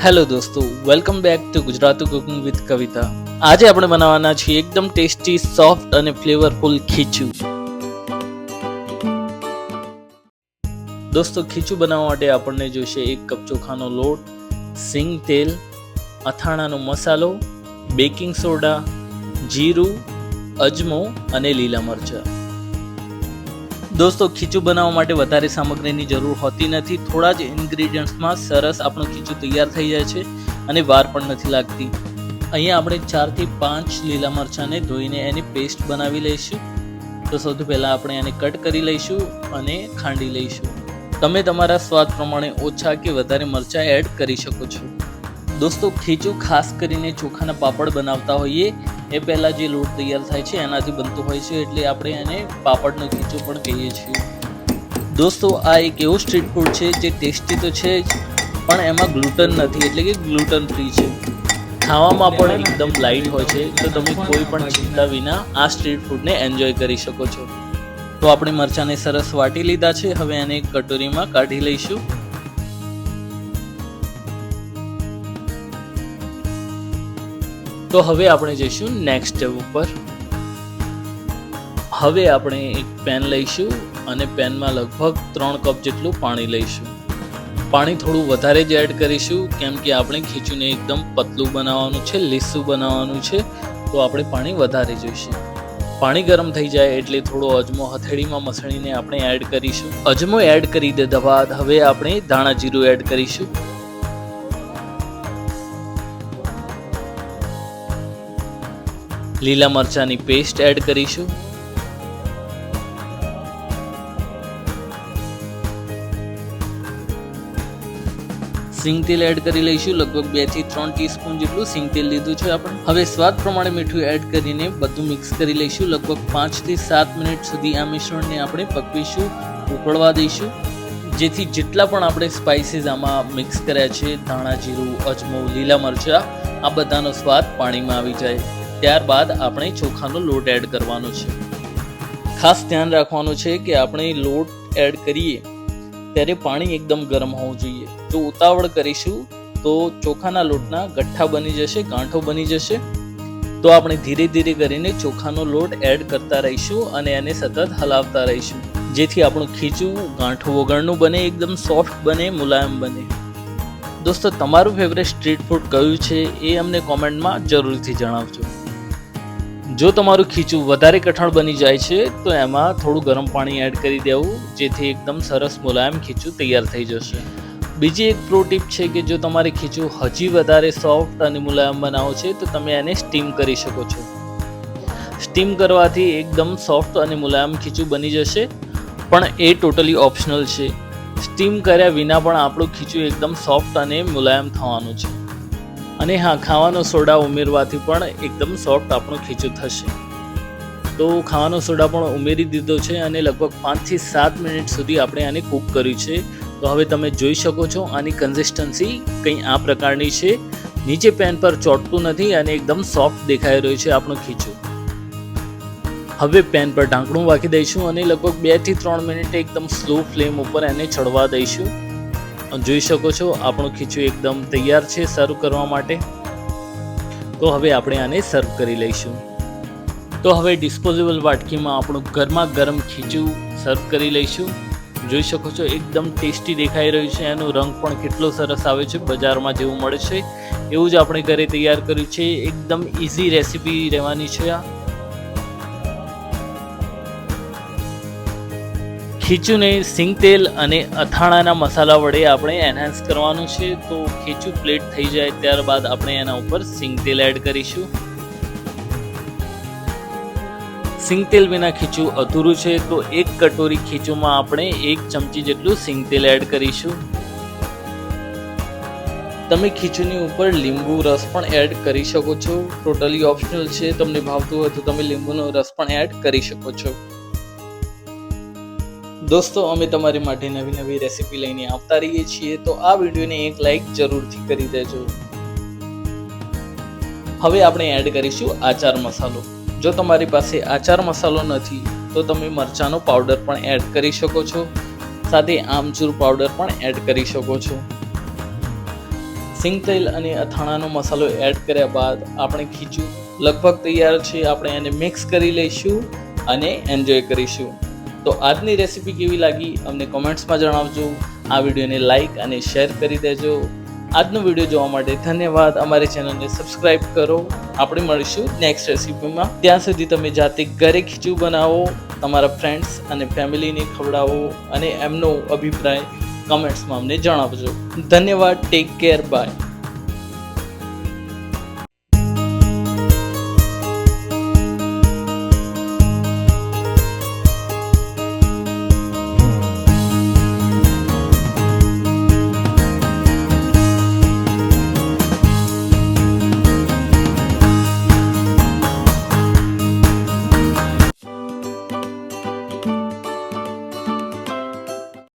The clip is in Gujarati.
હેલો દોસ્તો, welcome back to Gujarati cooking with Kavita. આજે આપણે બનાવવાના છીએ એકદમ ટેસ્ટી, સોફ્ટ અને ફ્લેવરફુલ ખીચું. દોસ્તો, ખીચું બનાવવા માટે આપણને જોઈશે 1 કપ ચોખાનો લોટ, સિંગ તેલ, અથાણાનો મસાલો, બેકિંગ સોડા, જીરું, અજમો અને લીલા મરચાં. દોસ્તો, ખીચું બનાવવા માટે વધારે સામગ્રીની જરૂર હોતી નથી. થોડા જ ઇન્ગ્રેડિયન્ટ્સમાં સરસ આપણું ખીચું તૈયાર થઈ જાય છે અને વાર પણ નથી લાગતી. અહીંયા આપણે 4 થી 5 લીલા મરચાંને ધોઈને એની પેસ્ટ બનાવી લઈશું. તો સૌથી પહેલાં આપણે એને કટ કરી લઈશું અને ખાંડી લઈશું. તમે તમારા સ્વાદ પ્રમાણે ઓછા કે વધારે મરચાં એડ કરી શકો છો. દોસ્તો, ખીચું ખાસ કરીને ચોખાના પાપડ બનાવતા હોઈએ એ પહેલાં જે લોટ તૈયાર થાય છે એનાથી બનતું હોય છે, એટલે આપણે એને પાપડનું ખીચું પણ કહીએ છીએ. દોસ્તો, આ એક એવો સ્ટ્રીટ ફૂડ છે જે ટેસ્ટી તો છે જ, પણ એમાં ગ્લુટન નથી, એટલે કે ગ્લુટન ફ્રી છે. ખાવામાં પણ એકદમ લાઇટ હોય છે, તો તમે કોઈ પણ ચિંતા વિના આ સ્ટ્રીટ ફૂડને એન્જોય કરી શકો છો. તો આપણે મરચાંને સરસ વાટી લીધા છે. હવે એને એક કટોરીમાં કાઢી લઈશું. તો હવે આપણે જઈશું નેક્સ્ટ સ્ટેપ ઉપર. હવે આપણે એક પેન લઈશું અને પેનમાં લગભગ 3 કપ જેટલું પાણી લઈશું. પાણી થોડું વધારે જ એડ કરીશું, કેમ કે આપણે ખીચુંને એકદમ પતલું બનાવવાનું છે, લીસું બનાવવાનું છે, તો આપણે પાણી વધારે જોઈશે. પાણી ગરમ થઈ જાય એટલે થોડો અજમો હથેળીમાં મસળીને આપણે એડ કરીશું. અજમો એડ કરી દીધા બાદ હવે આપણે ધાણા જીરું એડ કરીશું. લીલા મરચાંની પેસ્ટ એડ કરીશું. સિંગ તેલ એડ કરી લઈશું. લગભગ 2 થી 3 ટીસ્પૂન જેટલું સિંગ તેલ લીધું છે આપણે. હવે સ્વાદ પ્રમાણે મીઠું એડ કરીને બધું મિક્સ કરી લઈશું. લગભગ 5 થી 7 મિનિટ સુધી આ મિશ્રણને આપણે પકવીશું, ઉકળવા દઈશું, જેથી જેટલા પણ આપણે સ્પાઇસીસ આમાં મિક્સ કર્યા છે, ધાણા જીરું, અજમો, લીલા મરચાં, આ બધાનો સ્વાદ પાણીમાં આવી જાય. ત્યારબાદ આપણે ચોખાનો લોટ એડ કરવાનો છે. ખાસ ધ્યાન રાખવાનું છે કે આપણે લોટ એડ કરીએ ત્યારે પાણી એકદમ ગરમ હોવું જોઈએ. જો ઉતાવળ કરીશું તો ચોખાના લોટના ગઠ્ઠા બની જશે, ગાંઠો બની જશે. તો આપણે ધીરે ધીરે કરીને ચોખાનો લોટ એડ કરતા રહીશું અને એને સતત હલાવતા રહીશું, જેથી આપણું ખીચું ગાંઠો વગરનું બને, એકદમ સોફ્ટ બને, મુલાયમ બને. દોસ્તો, તમારું ફેવરેટ સ્ટ્રીટ ફૂડ કયું છે એ અમને કોમેન્ટમાં જરૂરથી જણાવજો. જો તમારું ખીચું વધારે કઠણ બની જાય છે તો એમાં થોડું ગરમ પાણી એડ કરી દેવું, જેથી એકદમ સરસ મુલાયમ ખીચું તૈયાર થઈ જશે. બીજી એક પ્રો ટીપ છે કે જો તમારે ખીચું હજી વધારે સોફ્ટ અને મુલાયમ બનાવવું છે તો તમે એને સ્ટીમ કરી શકો છો. સ્ટીમ કરવાથી એકદમ સોફ્ટ અને મુલાયમ ખીચું બની જશે, પણ એ ટોટલી ઓપ્શનલ છે. સ્ટીમ કર્યા વિના પણ આપણું ખીચું એકદમ સોફ્ટ અને મુલાયમ થવાનું છે. અને હા, ખાવાનો સોડા ઉમેરવાથી પણ એકદમ સોફ્ટ આપણું ખીચું થશે. તો ખાવાનો સોડા પણ ઉમેરી દીધો છે અને લગભગ 5 થી 7 મિનિટ સુધી આપણે આને કૂક કર્યું છે. તો હવે તમે જોઈ શકો છો આની કન્સિસ્ટન્સી કંઈ આ પ્રકારની છે. નીચે પેન પર ચોંટતું નથી અને એકદમ સોફ્ટ દેખાઈ રહ્યું છે આપણું ખીચું. હવે પેન પર ઢાંકણું રાખી દઈશું અને લગભગ 2 થી 3 મિનિટ એકદમ સ્લો ફ્લેમ ઉપર એને ચડવા દઈશું. જોઈ શકો છો આપણું ખીચું એકદમ તૈયાર છે સર્વ કરવા માટે. તો હવે આપણે આને સર્વ કરી લઈશું. તો હવે ડિસ્પોઝેબલ વાટકીમાં આપણું ગરમા ગરમ ખીચું સર્વ કરી લઈશું. જોઈ શકો છો એકદમ ટેસ્ટી દેખાઈ રહ્યું છે. એનો રંગ પણ કેટલો સરસ આવે છે, બજારમાં જેવું મળે છે એવું જ આપણે ઘરે તૈયાર કર્યું છે. એકદમ ઇઝી રેસીપી રહેવાની છે આ. ખીચુંને સિંગ તેલ અને અથાણાના મસાલા વડે આપણે એનહાન્સ કરવાનું છે. તો ખીચું પ્લેટ થઈ જાય ત્યારબાદ આપણે એના ઉપર સિંગ તેલ એડ કરીશું. સિંગ તેલ વિના ખીચું અધૂરું છે, તો 1 કટોરી ખીચુંમાં આપણે 1 ચમચી જેટલું સિંગ તેલ એડ કરીશું. તમે ખીચુંની ઉપર લીંબુ રસ પણ એડ કરી શકો છો. ટોટલી ઓપ્શનલ છે. તમને ભાવતું હોય તો તમે લીંબુનો રસ પણ એડ કરી શકો છો. દોસ્તો, અમે તમારી માટે નવી નવી રેસીપી લઈને આવતા રહીએ છીએ, તો આ વિડીયોને એક લાઈક જરૂરથી કરી દેજો. હવે આપણે એડ કરીશું આચાર મસાલો. જો તમારી પાસે આચાર મસાલો નથી તો તમે મરચાંનો પાવડર પણ એડ કરી શકો છો. સાથે આમચૂર પાવડર પણ એડ કરી શકો છો. સિંગ તેલ અને અથાણાનો મસાલો એડ કર્યા બાદ આપણે ખીચું લગભગ તૈયાર છે. આપણે એને મિક્સ કરી લઈશું અને એન્જોય કરીશું. તો આજની રેસીપી કેવી લાગી અમને કોમેન્ટ્સમાં જણાવજો. આ વિડીયોને લાઇક અને શેર કરી દેજો. આજનો વિડીયો જોવા માટે ધન્યવાદ. અમારી ચેનલને સબસ્ક્રાઇબ કરો. આપણે મળીશું નેક્સ્ટ રેસીપીમાં. ત્યાં સુધી તમે જાતે ઘરે ખીચું બનાવો, તમારા ફ્રેન્ડ્સ અને ફેમિલીને ખવડાવો અને એમનો અભિપ્રાય કમેન્ટ્સમાં અમને જણાવજો. ધન્યવાદ. Take care. બાય.